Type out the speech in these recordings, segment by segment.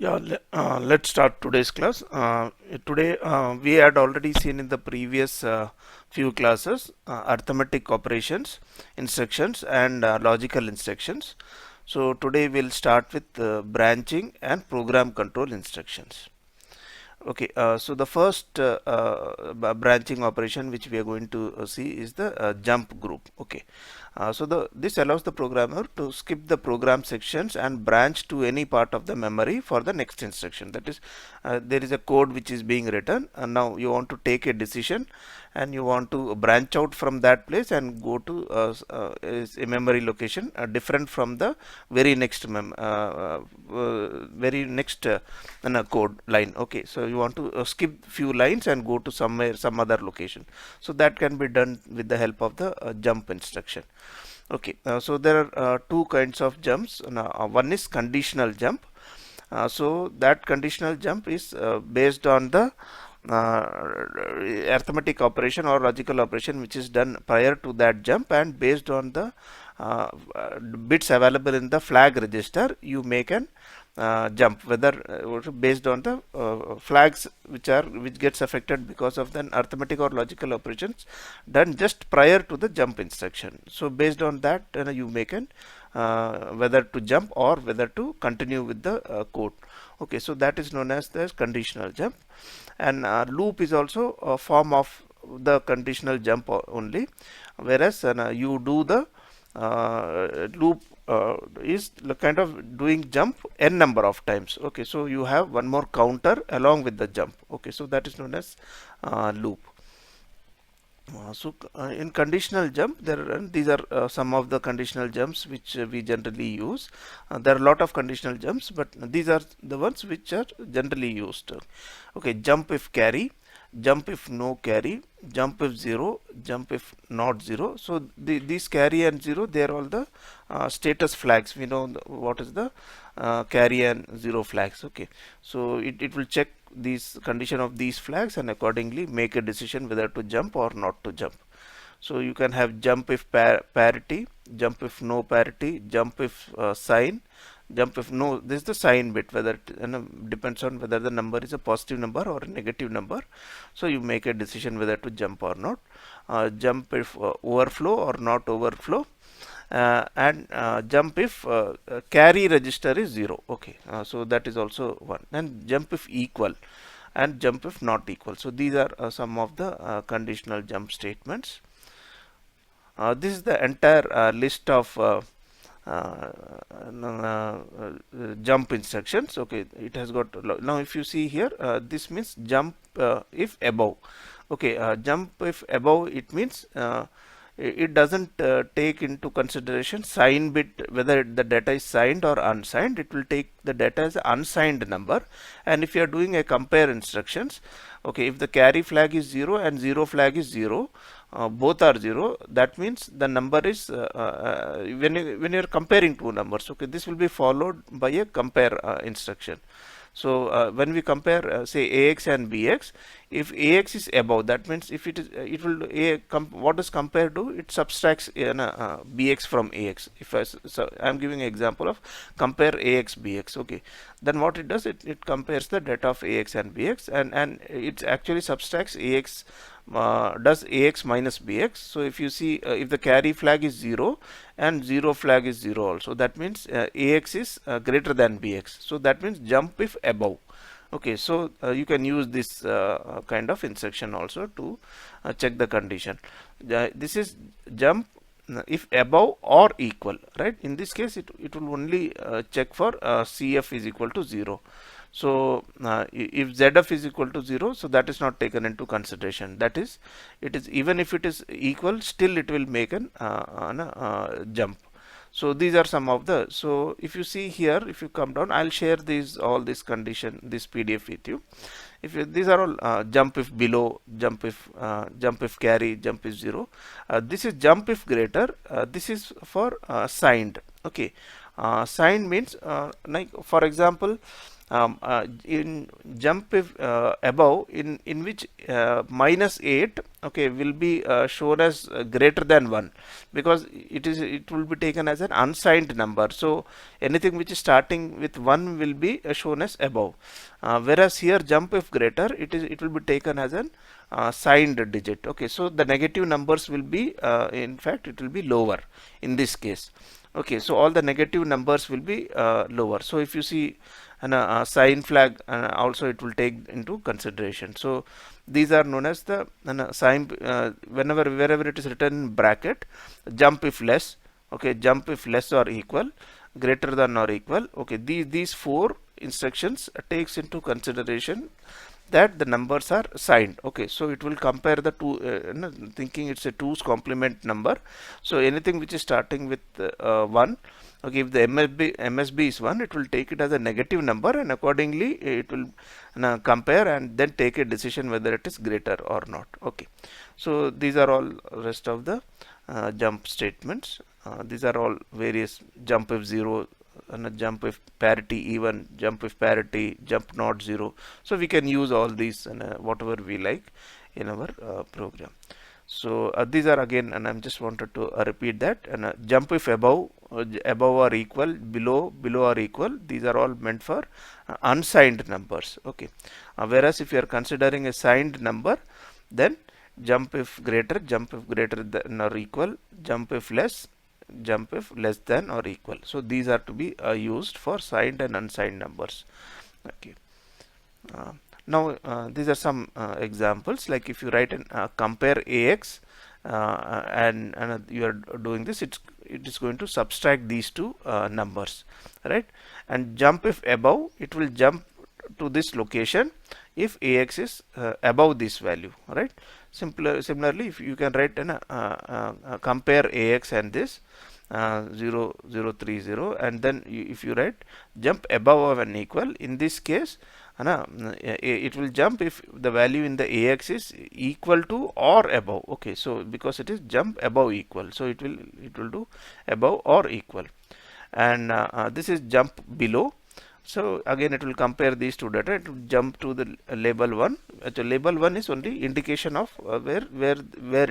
Let's start today's class. Today we had already seen in the previous few classes arithmetic operations, instructions, and logical instructions. So today we'll start with branching and program control instructions. Okay, so the first branching operation which we are going to see is the jump group. Okay, so this allows the programmer to skip the program sections and branch to any part of the memory for the next instruction. That is, there is a code which is being written, and now you want to take a decision, and you want to branch out from that place and go to a memory location different from the very next code line. Okay, so you want to skip few lines and go to some other location. So that can be done with the help of the jump instruction. Okay, so there are two kinds of jumps. One is conditional jump. So that conditional jump is based on the arithmetic operation or logical operation which is done prior to that jump, and based on the bits available in the flag register, you make an jump, whether based on the flags which gets affected because of the arithmetic or logical operations done just prior to the jump instruction. So based on that, you make an whether to jump or whether to continue with the code. Okay, so that is known as the conditional jump. And loop is also a form of the conditional jump only, whereas you do the loop is kind of doing jump n number of times. Okay, so you have one more counter along with the jump. Okay, so that is known as loop. In conditional jump, these are some of the conditional jumps which we generally use. There are a lot of conditional jumps, but these are the ones which are generally used. Okay, jump if carry, jump if no carry, jump if 0, jump if not 0. So these carry and 0, they are all the status flags. We know what is the carry and 0 flags. Okay, so it will check these condition of these flags and accordingly make a decision whether to jump or not to jump. So you can have jump if parity, jump if no parity, jump if sign, jump if no. This is the sign bit, whether depends on whether the number is a positive number or a negative number. So you make a decision whether to jump or not. Jump if overflow or not overflow. And jump if carry register is 0. Okay, so that is also one. And jump if equal and jump if not equal. So these are some of the conditional jump statements. This is the entire list of uh, jump instructions. Okay, it has got now if you see here, this means jump if above. Okay, jump if above, it means it doesn't take into consideration sign bit, whether the data is signed or unsigned. It will take the data as an unsigned number. And if you are doing a compare instructions, okay, if the carry flag is 0 and 0 flag is 0, both are 0, that means the number is when you are comparing two numbers. Okay, this will be followed by a compare instruction. So when we compare say ax and bx, if ax is above, that means if it is it will what does compare do? It subtracts bx from ax. If I am giving an example of compare ax bx. Okay, then what it does, it compares the data of ax and bx, and it actually subtracts ax, does ax minus bx. So if you see, if the carry flag is 0 and 0 flag is 0 also, that means ax is greater than bx. So that means jump if above. Okay, so you can use this kind of instruction also to check the condition. This is jump if above or equal, right? In this case, it will only check for cf is equal to 0. So if zf is equal to 0, so that is not taken into consideration. That is, it is even if it is equal, still it will make an jump. So these are some of the. So if you see here, if you come down, I'll share these all this condition, this PDF with you. If you, these are all jump if below, jump if carry, jump if 0. This is jump if greater. This is for signed. Okay, signed means like for example, in jump if above, in which -8, okay, will be shown as greater than 1, because it will be taken as an unsigned number. So anything which is starting with 1 will be shown as above, whereas here jump if greater, it will be taken as an signed digit. Okay, so the negative numbers will be in fact it will be lower in this case. Okay, so all the negative numbers will be lower. So if you see a sign flag, also it will take into consideration. So these are known as the sign, wherever it is written in bracket, jump if less, okay, jump if less or equal, greater than or equal. Okay, these four instructions takes into consideration that the numbers are signed. Okay, so it will compare the two, thinking it's a 2's complement number. So anything which is starting with 1, okay, if the MSB is 1, it will take it as a negative number, and accordingly it will compare and then take a decision whether it is greater or not. Okay, so these are all rest of the jump statements. These are all various jump if 0, and a jump if parity even, jump if parity, jump not 0. So we can use all these and whatever we like in our program. So these are again, and I'm just wanted to repeat that, and jump if above, above or equal, below or equal, these are all meant for unsigned numbers. Okay, whereas if you are considering a signed number, then jump if greater than or equal, jump if less, jump if less than or equal. So these are to be used for signed and unsigned numbers. Okay. Now these are some examples, like if you write an compare AX, and you are doing this, it is going to subtract these two numbers, right? And jump if above, it will jump to this location if AX is above this value, right? Similarly, if you can write an compare AX and this 0 0 3 0, and then if you write jump above and equal, in this case it will jump if the value in the AX is equal to or above. Okay, so because it is jump above equal, so it will do above or equal. And this is jump below. So again it will compare these two data. It will jump to the label 1. So label 1 is only indication of where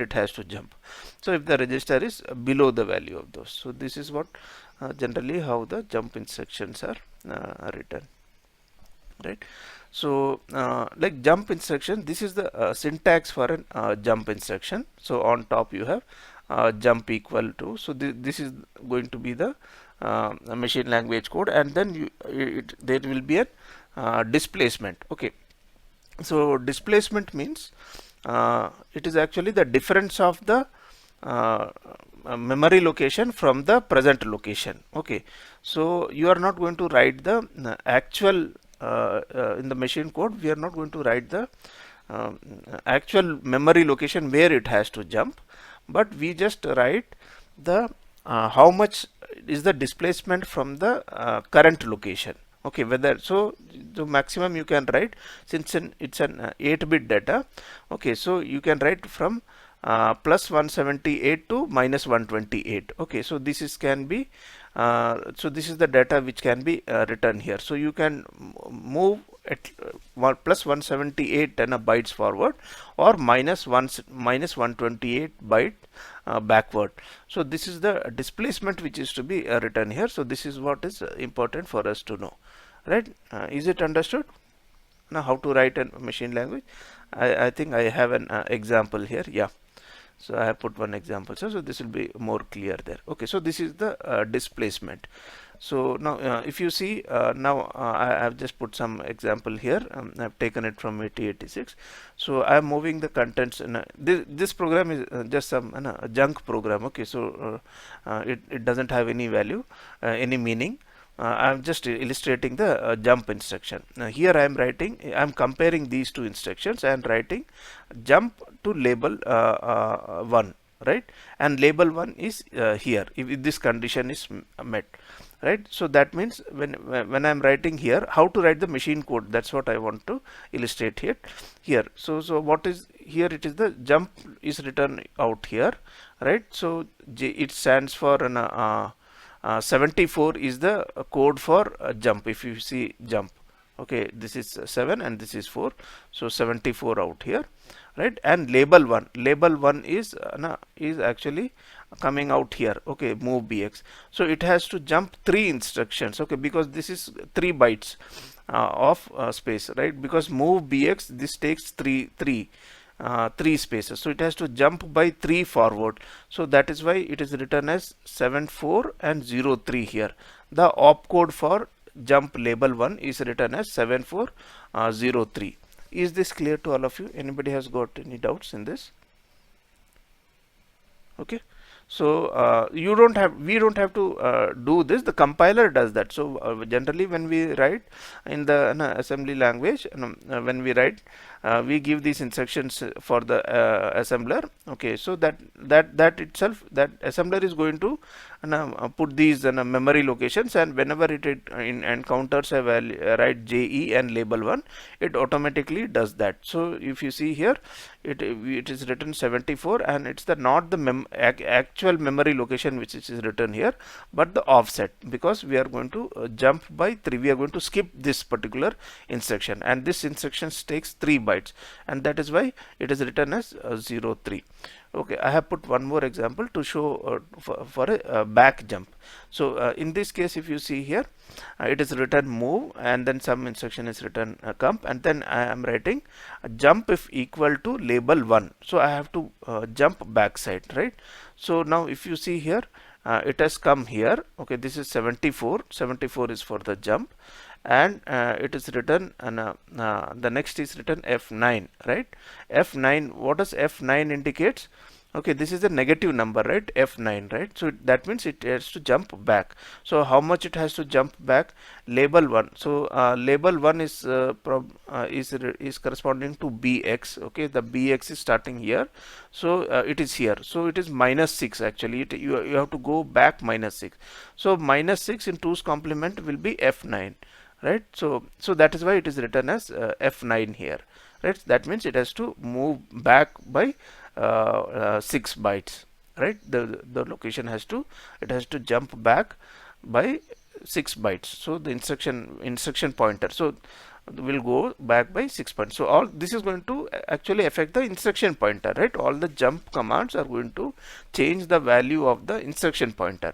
it has to jump. So if the register is below the value of those, so this is what generally how the jump instructions are written, right? So like jump instruction, this is the syntax for a jump instruction. So on top you have jump equal to, so this is going to be the machine language code, and then there will be a displacement. Okay, so displacement means it is actually the difference of the memory location from the present location. Okay, so you are not going to write the actual in the machine code, we are not going to write the actual memory location where it has to jump, but we just write the how much is the displacement from the current location. Okay, whether so the maximum you can write, since it's an 8-bit data. Okay, so you can write from plus 178 to minus 128. Okay, so this is can be so this is the data which can be written here. So you can move at plus 178 bytes forward, or minus 128 byte backward. So this is the displacement which is to be written here. So this is what is important for us to know, right? Is it understood? Now how to write a machine language? I think I have an example here. Yeah, so I have put one example, so this will be more clear there. Okay, so this is the displacement. So now if you see, now I have just put some example here. I have taken it from 8086. So I am moving the contents, and this program is just some junk program. Okay, so it doesn't have any value, any meaning. I am just illustrating the jump instruction. Here I am writing, I am comparing these two instructions and writing jump to label 1, right? And label 1 is here if this condition is met, right? So that means when I am writing here, how to write the machine code, that's what I want to illustrate here. So what is here, it is the jump is written out here, right? So it stands for an 74 is the code for jump. If you see jump, Okay, this is 7 and this is 4, so 74 out here, right? And label 1 is actually coming out here. Okay, move bx, so it has to jump 3 instructions. Okay, because this is 3 bytes of space, right? Because move bx, this takes 3 spaces, so it has to jump by 3 forward. So that is why it is written as 74 and 03 here. The opcode for jump label 1 is written as 7403. Is this clear to all of you? Anybody has got any doubts in this? Okay, so we don't have to do this. The compiler does that. So generally when we write in the assembly language, when we write, we give these instructions for the assembler. Okay, so that itself, that assembler is going to put these memory locations, and whenever it encounters a value, write JE and label 1, it automatically does that. So if you see here, it is written 74, and it's not the actual memory location which is written here, but the offset, because we are going to jump by 3. We are going to skip this particular instruction, and this instruction takes 3 bytes, and that is why it is written as 03. Okay, I have put one more example to show for a back jump. So in this case, if you see here, it is written move, and then some instruction is written comp, and then I am writing jump if equal to label 1. So I have to jump backside, right? So now if you see here, it has come here. Okay, this is 74. 74 is for the jump, and it is written, and the next is written F9, right? F9, what does F9 indicates? Okay, this is a negative number, right? F9, right? So that means it has to jump back. So how much it has to jump back? Label 1. So label 1 is is corresponding to bx. Okay, the bx is starting here, so it is here. So it is -6 actually. You have to go back -6. So -6 in 2's complement will be F9, right? So that is why it is written as F9 here, right? That means it has to move back by 6 bytes, right? The location has to jump back by 6 bytes. So the instruction pointer, so will go back by 6 points. So all this is going to actually affect the instruction pointer, right? All the jump commands are going to change the value of the instruction pointer.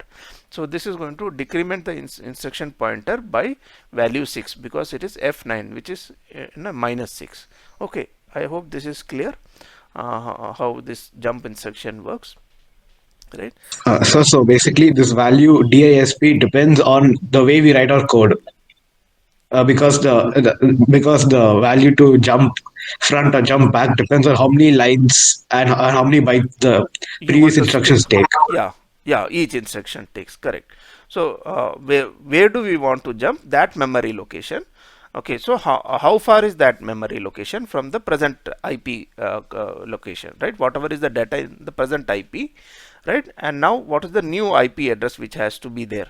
So this is going to decrement the instruction pointer by value 6, because it is F9, which is -6. Okay, I hope this is clear how this jump instruction works, right? So basically, this value DISP depends on the way we write our code. Because because the value to jump front or jump back depends on how many lines and how many bytes the You previous want to skip. instructions take. Yeah, each instruction takes, correct. So where do we want to jump? That memory location. Okay, so how far is that memory location from the present IP location, right? Whatever is the data in the present IP, right? And now what is the new IP address which has to be there?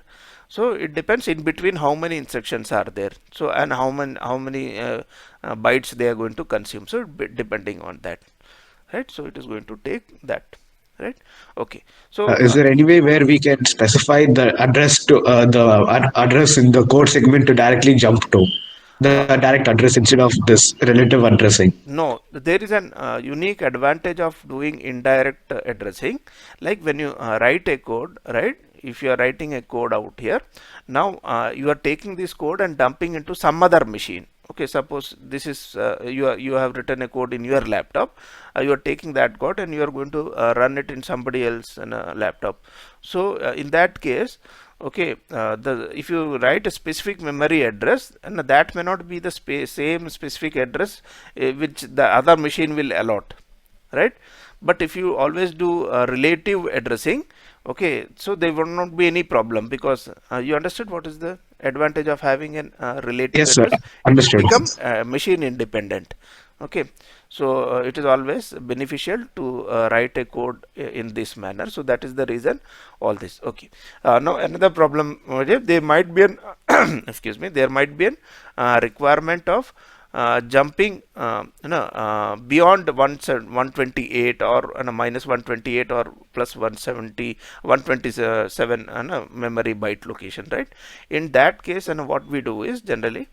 So it depends in between how many instructions are there. So and how many bytes they are going to consume. So depending on that, right? So it is going to take that, right? Okay, so Is there any way where we can specify the address to address in the code segment to directly jump to the direct address instead of this relative addressing? no, there is an unique advantage of doing indirect addressing. Like when you write a code, right? If you are writing a code out here, now you are taking this code and dumping into some other machine. Okay, suppose this is you have written a code in your laptop. You are taking that code and you are going to run it in somebody else's laptop. So in that case, okay, if you write a specific memory address, and that may not be the same specific address which the other machine will allot, right? But if you always do relative addressing, okay, so there will not be any problem, because you understood what is the advantage of having a relative Yes, sir. address. It will Understood. become machine independent. Okay, so it is always beneficial to write a code in this manner. So that is the reason all this. Okay, now another problem, there might be an excuse me, there might be an requirement of jumping beyond 128 or minus 128 or plus 170 127 memory byte location, right? In that case, and what we do is generally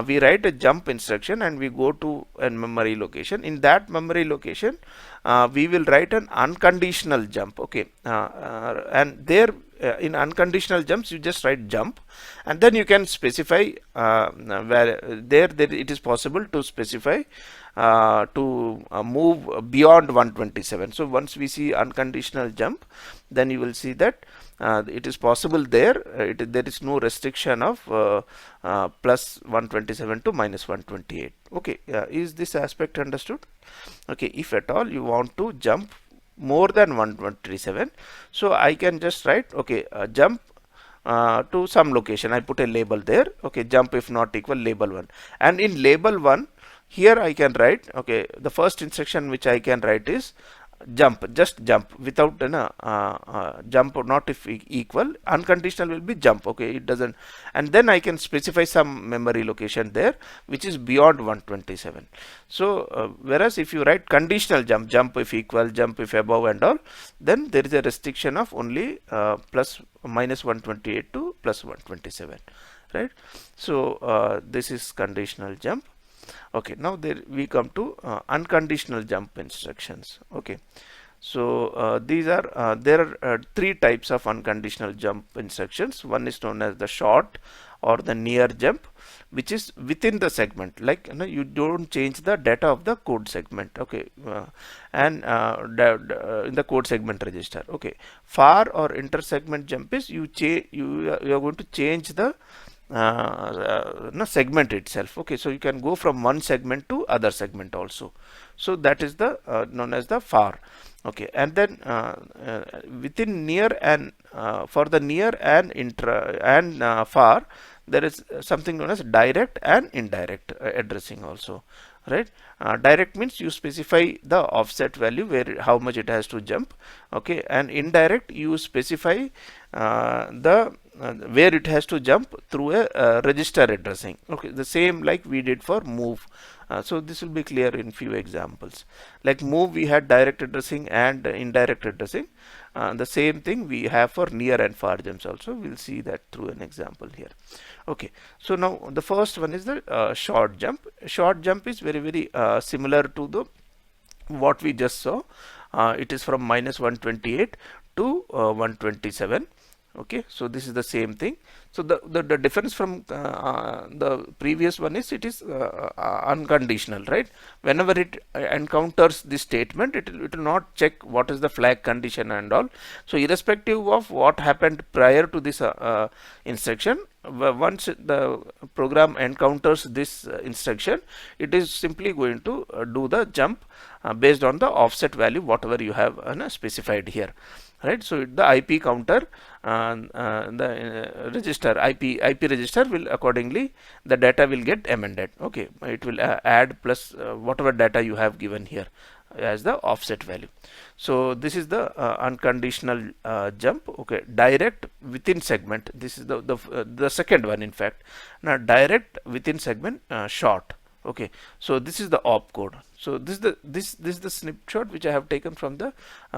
we write a jump instruction and we go to a memory location. In that memory location we will write an unconditional jump. Okay, and there in unconditional jumps you just write jump, and then you can specify where there it is possible to specify to move beyond 127. So once we see unconditional jump, then you will see that it is possible there. There is no restriction of plus 127 to minus 128. Okay, is this aspect understood? Okay, if at all you want to jump more than 127, so I can just write, okay, jump to some location. I put a label there. Okay, jump if not equal label 1, and in label 1 here I can write, okay, the first instruction which I can write is jump, just jump without jump or not if equal. Unconditional will be jump. Okay, it doesn't, and then I can specify some memory location there which is beyond 127. So whereas if you write conditional jump, jump if equal, jump if above and all, then there is a restriction of only plus minus 128 to plus 127, right? So this is conditional jump. Okay, now there we come to unconditional jump instructions. Okay, so these are there are three types of unconditional jump instructions. One is known as the short or the near jump, which is within the segment, like you don't change the data of the code segment. Okay, and in the code segment register. Okay, far or inter segment jump is you are going to change the segment itself. Okay, so you can go from one segment to other segment also. So that is the known as the far. Okay, and then within near and for the near and intra and far, there is something known as direct and indirect addressing also, right? Direct means you specify the offset value where how much it has to jump. Okay, and indirect you specify the where it has to jump through a register addressing. Okay, the same like we did for move. So this will be clear in few examples. Like move, we had direct addressing and indirect addressing. The same thing we have for near and far jumps also. We'll see that through an example here. Okay, so now the first one is the short jump. Short jump is very similar to the what we just saw. It is from minus 128 to 127. Okay, so this is the same thing. So the difference from the previous one is it is unconditional, right? Whenever it encounters this statement, it will not check what is the flag condition and all. So irrespective of what happened prior to this instruction, once the program encounters this instruction, it is simply going to do the jump based on the offset value whatever you have specified here, right? So the IP counter, the register IP register will accordingly, the data will get amended. Okay, it will add plus whatever data you have given here as the offset value. So this is the unconditional jump. Okay, direct within segment. This is the second one in fact. Now direct within segment, short. Okay, so this is the opcode. So this is the snapshot which I have taken from the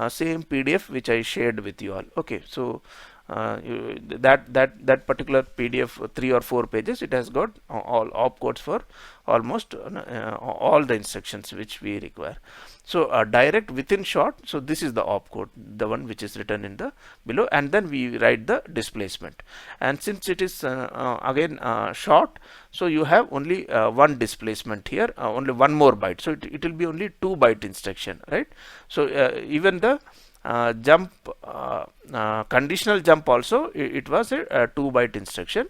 same PDF which I shared with you all. Okay, so that particular PDF 3 or 4 pages, it has got all opcodes for almost all the instructions which we require. So direct within short, so this is the opcode, the one which is written in the below, and then we write the displacement. And since it is again short, so you have only one displacement here, only one more byte. So it will be only 2 byte instruction, right? So even the jump conditional jump also, it was a 2 byte instruction.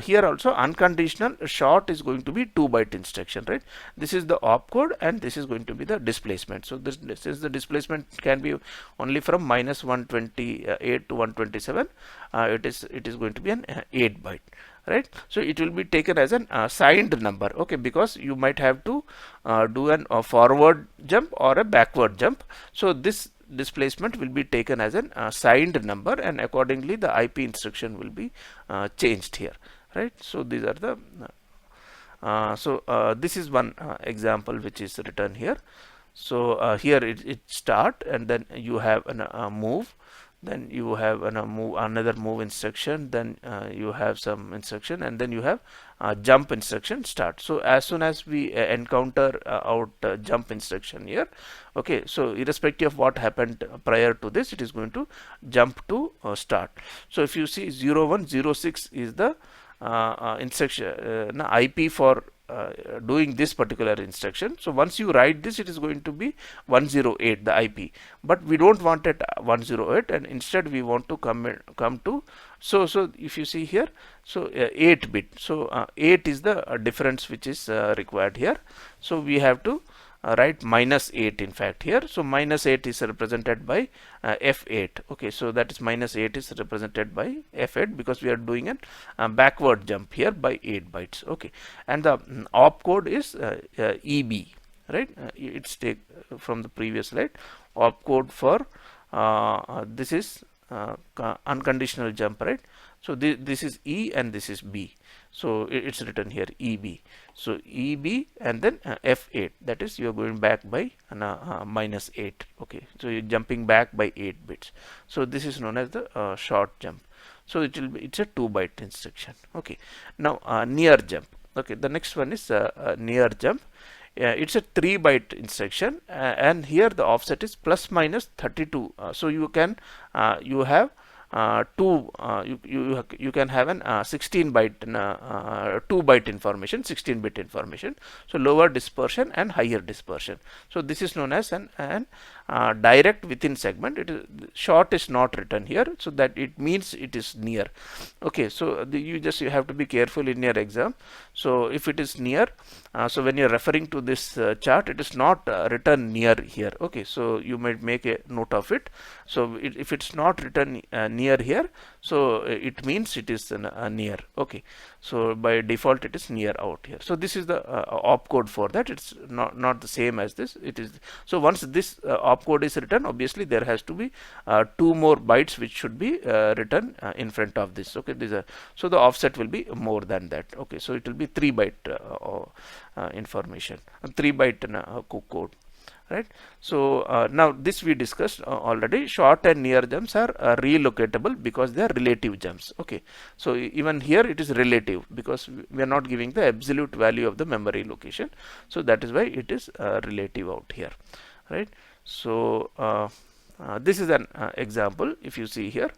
Here also unconditional short is going to be 2 byte instruction, right? This is the opcode and this is going to be the displacement. So this is the displacement can be only from minus 128 to 127. It is going to be an 8 byte, right? So it will be taken as an signed number. Okay, because you might have to do a forward jump or a backward jump. So this displacement will be taken as an signed number, and accordingly the IP instruction will be changed here, right? So these are the This is one example which is written here. So here it start, and then you have a move, then you have another move instruction, then you have some instruction, and then you have jump instruction start. So as soon as we encounter out jump instruction here, okay, so irrespective of what happened prior to this, it is going to jump to start. So if you see 0106 is the instruction IP for doing this particular instruction. So once you write this, it is going to be 108 the IP, but we don't want it 108, and instead we want to come to, so if you see here, so 8 bit, so 8 is the difference which is required here. So we have to write -8 in fact here. So -8 is represented by F8. Okay, so that is -8 is represented by F8 because we are doing a backward jump here by 8 bytes. Okay, and the opcode is EB, right? It's take from the previous slide. Opcode for this is unconditional jump, right? So this is E and this is B. So it's written here EB. So EB and then F8, that is you are going back by -8. Okay, so you're jumping back by 8 bits. So this is known as the short jump. So it's a 2-byte instruction. Okay, now near jump. Okay, the next one is near jump. It's a 3-byte instruction, and here the offset is ±32. So you can you have you can have an 16-byte 2-byte information, 16-bit information. So lower dispersion and higher dispersion. So this is known as an direct within segment. It is short is not written here, so that it means it is near. Okay, so you have to be careful in your exam. So if it is near, so when you're referring to this chart, it is not written near here. Okay, so you might make a note of it. So if it's not written near here, so it means it is near. Okay, so by default it is near out here. So this is the opcode for that. It's not the same as this. It is, so once this opcode is written, obviously there has to be 2 more bytes which should be written in front of this. Okay, these are, so the offset will be more than that. Okay, so it will be 3-byte information, 3-byte code, right? So now this we discussed already. Short and near jumps are relocatable because they are relative jumps. Okay, so even here it is relative because we are not giving the absolute value of the memory location, so that is why it is relative out here, right? So this is an example. If you see here,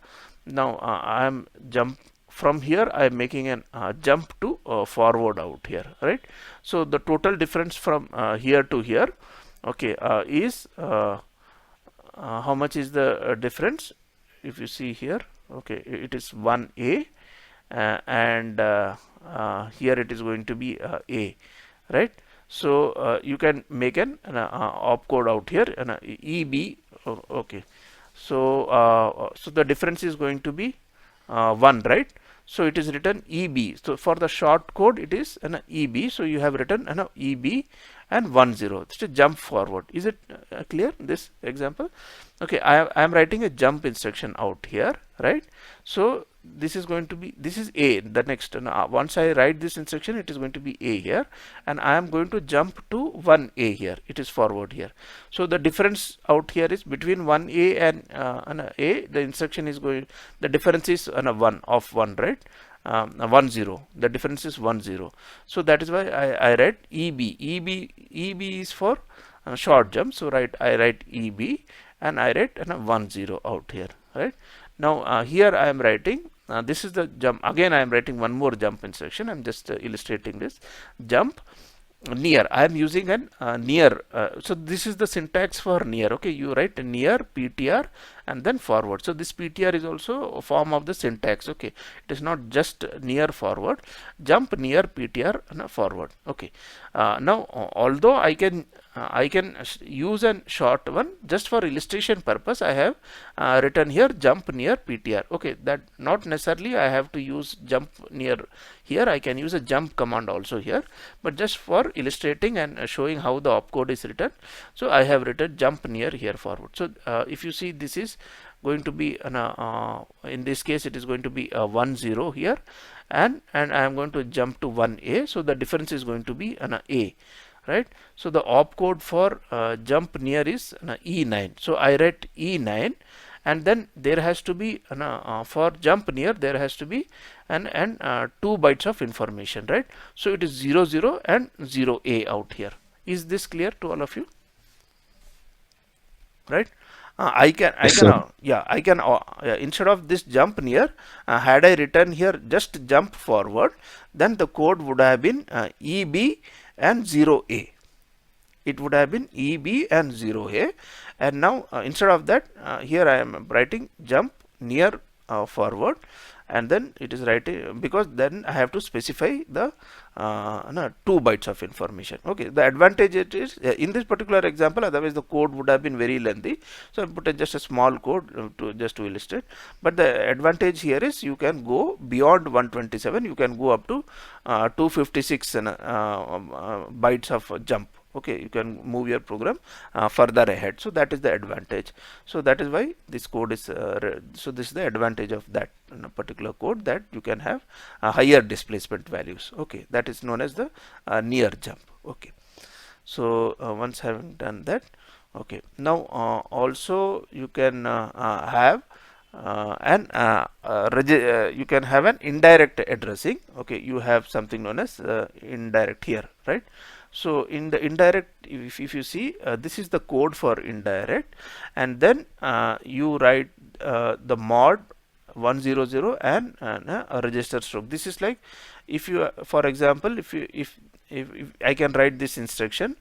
now I am jump from here, I am making an jump to forward out here, right? So the total difference from here to here, okay, is how much is the difference? If you see here, okay, it is 1A, and here it is going to be A, right? So you can make an opcode out here, an EB. Okay, so so the difference is going to be 1, right? So it is written EB. So for the short code, it is an EB. So you have written an EB and 10. It's a jump forward. Is it clear, this example? Okay, I am writing a jump instruction out here, right? So this is going to be, this is A, the next. Once I write this instruction, it is going to be A here, and I am going to jump to 1A here. It is forward here. So the difference out here is between 1A and A. The instruction is going, the difference is 1 of 1, right? 10. The difference is 10. So that is why I write EB. EB is for short jump. So I write EB and I write 10 out here, right? Now here I am writing, this is the jump. Again I am writing one more jump instruction. I am just illustrating this jump near. I am using an near. So this is the syntax for near. Okay, you write near PTR and then forward. So this PTR is also a form of the syntax. Okay, it is not just near forward. Jump near PTR and forward. Okay. Now although I can use a short one, just for illustration purpose I have written here jump near PTR. Okay, that not necessarily I have to use jump near here. I can use a jump command also here, but just for illustrating and showing how the opcode is written, so I have written jump near here forward. So if you see, this is going to be in this case it is going to be a 1 0 here, and I am going to jump to 1A, so the difference is going to be an A, right? So the opcode for jump near is E9. So I write E9, and then there has to be for jump near there has to be an 2 bytes of information, right? So it is 0 0 and 0A out here. Is this clear to all of you? Right? I can Yes, sir. yeah, I can instead of this jump near, had I written here just jump forward, then the code would have been EB and 0A. It would have been EB and 0A, and now instead of that, here I am writing jump near forward, and then it is writing, because then I have to specify the 2 bytes of information. Okay, the advantage it is in this particular example, otherwise the code would have been very lengthy, so I put just a small code to just to illustrate. But the advantage here is you can go beyond 127, you can go up to 256 bytes of jump. Okay, you can move your program further ahead, so that is the advantage. So that is why this code is so this is the advantage of that particular code, that you can have higher displacement values. Okay, that is known as the near jump. Okay, so once having done that, okay, now also you can have you can have an indirect addressing. Okay, you have something known as indirect here, right? So in the indirect, if you see, this is the code for indirect, and then you write the mod 100 and a register stroke. This is like, if you for example, if I can write this instruction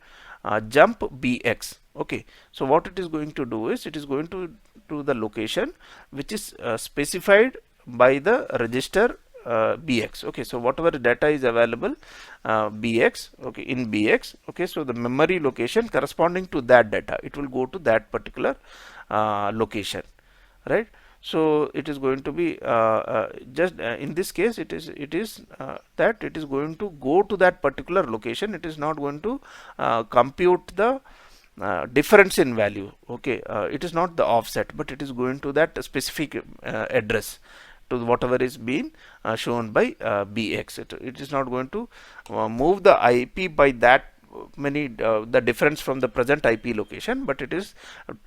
jump bx. Okay, so what it is going to do is, it is going to the location which is specified by the register bx. Okay, so whatever data is available bx, okay, in bx, okay, so the memory location corresponding to that data, it will go to that particular location, right? So it is going to be just in this case it is that it is going to go to that particular location. It is not going to compute the difference in value. Okay, it is not the offset, but it is going to that specific address, to whatever is being shown by bx. It is not going to move the IP by that many the difference from the present IP location, but it is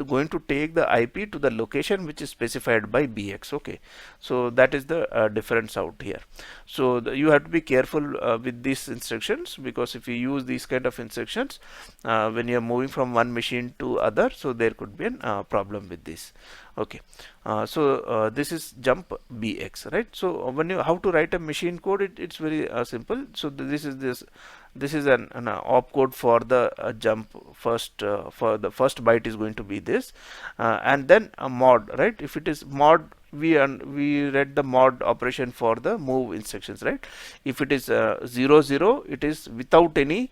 going to take the IP to the location which is specified by bx. Okay, so that is the difference out here. So you have to be careful with these instructions, because if you use these kind of instructions when you are moving from one machine to other, so there could be a problem with this. Okay, so this is jump bx, right? So when you how to write a machine code, it's very simple. So this is an opcode for the jump. First for the first byte is going to be this, and then a mod, right? If it is mod, we read the mod operation for the move instructions, right? If it is 0 0, it is without any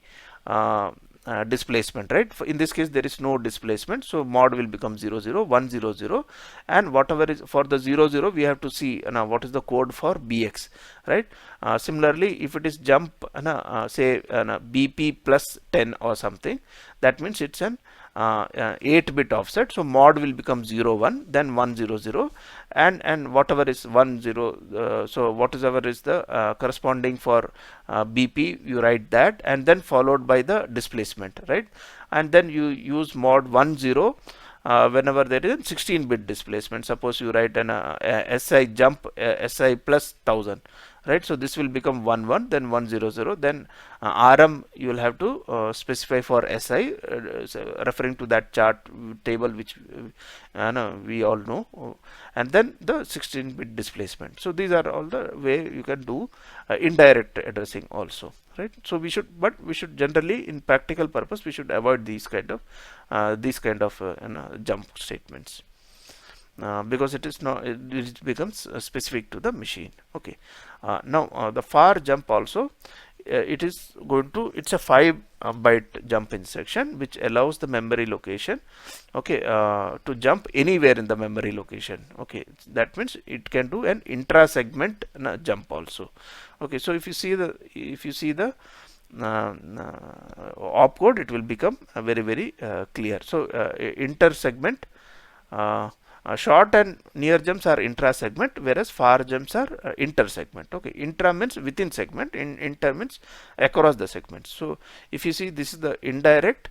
displacement, right? In this case there is no displacement, so mod will become 0 0 1 0 0, and whatever is for the 0 0, we have to see now what is the code for bx, right? Similarly, if it is jump say bp plus 10 or something, that means it's an 8-bit offset, so mod will become 0 1, then 1 0 0, and whatever is 1 0, so whatever is the corresponding for bp, you write that, and then followed by the displacement, right? And then you use mod 1 0 whenever there is a 16-bit displacement. Suppose you write an si jump si plus 1000, right? So this will become 1 1, then 1 0 0, then rm you will have to specify for si, referring to that chart table which we all know, and then the 16-bit displacement. So these are all the way you can do indirect addressing also, right? So we should generally, in practical purpose, we should avoid these kind of jump statements. Because it is not, it becomes specific to the machine. Okay, now the far jump also, it is going to, it's a 5-byte jump instruction which allows the memory location, okay, to jump anywhere in the memory location. Okay, that means it can do an intra segment jump also. Okay, so if you see the opcode, it will become very clear. So inter segment short and near jumps are intra segment, whereas far jumps are inter segment. Okay, intra means within segment, inter means across the segment. So if you see, this is the indirect,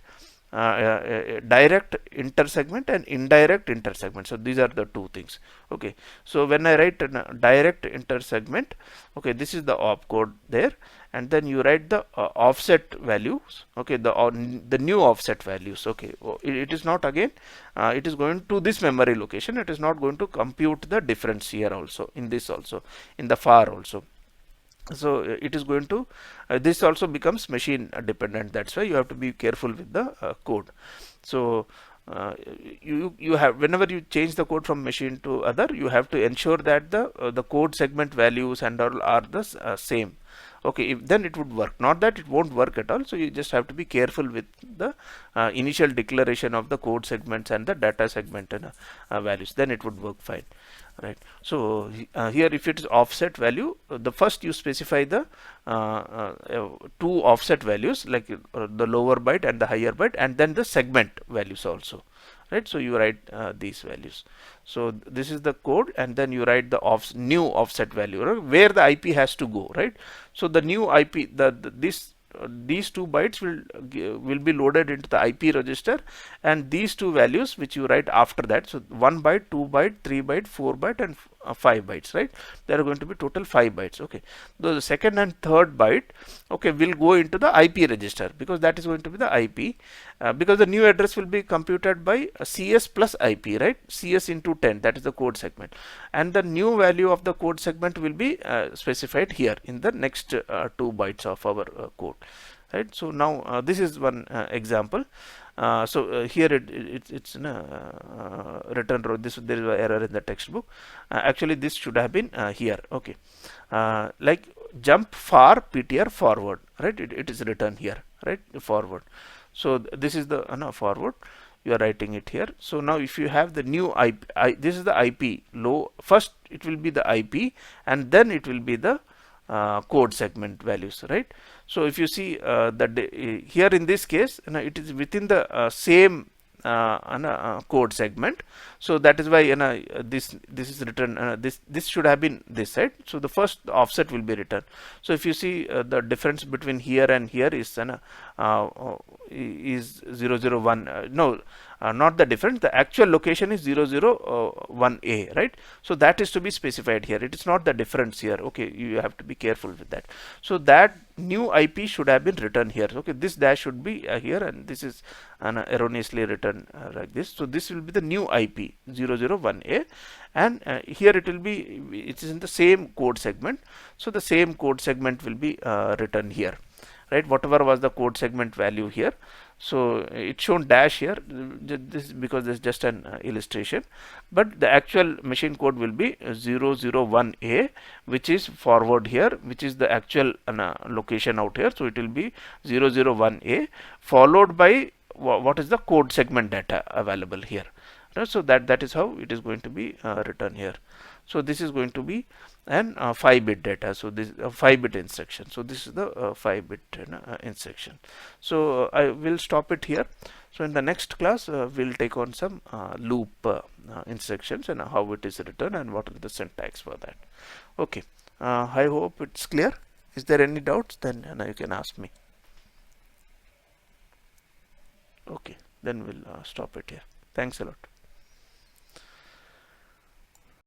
direct intersegment and indirect intersegment. So these are the two things. Okay, so when I write direct intersegment, okay, this is the opcode there, and then you write the offset values. Okay, the new offset values. Okay, it is not again, it is going to this memory location. It is not going to compute the difference here also, in this also, in the far also. So it is going to this also becomes machine dependent. That's why you have to be careful with the code. So you have, whenever you change the code from machine to other, you have to ensure that the code segment values and all are the same. Okay, if then it would work, not that it won't work at all. So you just have to be careful with the initial declaration of the code segments and the data segment and values, then it would work fine, right? So here, if it is offset value, the first you specify the two offset values, like the lower byte and the higher byte, and then the segment values also, right? So you write these values. So this is the code, and then you write the new offset value, right, where the IP has to go, right? So the new IP, these 2 bytes will be loaded into the IP register, and these 2 values which you write after that, so 1 byte, 2 byte, 3 byte, 4 byte, and 5 bytes, right? There are going to be total 5 bytes. Okay, so the second and third byte, okay, will go into the IP register, because that is going to be the IP, because the new address will be computed by CS plus IP, right? CS into 10, that is the code segment, and the new value of the code segment will be specified here in the next 2 bytes of our code, right? So now this is one example. Here it's in a return row. There is an error in the textbook. Actually, this should have been here. Okay, like jump far PTR forward, right? It is written here, right? Forward. So this is the forward. You are writing it here. So now if you have the new IP, this is the IP low. First it will be the IP, and then it will be the code segment values, right? So if you see here in this case, it is within the same code segment. So that is why this is written, this should have been this side. So the first offset will be written. So if you see the difference between here and here is 001. No, not the difference, the actual location is 001A, right? So that is to be specified here. It is not the difference here. Okay, you have to be careful with that. So that new IP should have been written here. Okay, this dash should be here, and this is erroneously written like this. So this will be the new IP 001A, and here it will be, it is in the same code segment. So the same code segment will be written here, right? Whatever was the code segment value here. So it's shown dash here, this is because this is just an illustration, but the actual machine code will be 001A, which is forward here, which is the actual location out here. So it will be 001A followed by what is the code segment data available here, right? So that is how it is going to be written here. So this is going to be an 5-bit data. So this 5-bit instruction. So this is the 5-bit instruction. So I will stop it here. So in the next class, we'll take on some loop instructions and how it is written and what are the syntax for that. Okay, I hope it's clear. Is there any doubts? Then you can ask me. Okay, then we'll stop it here. Thanks a lot.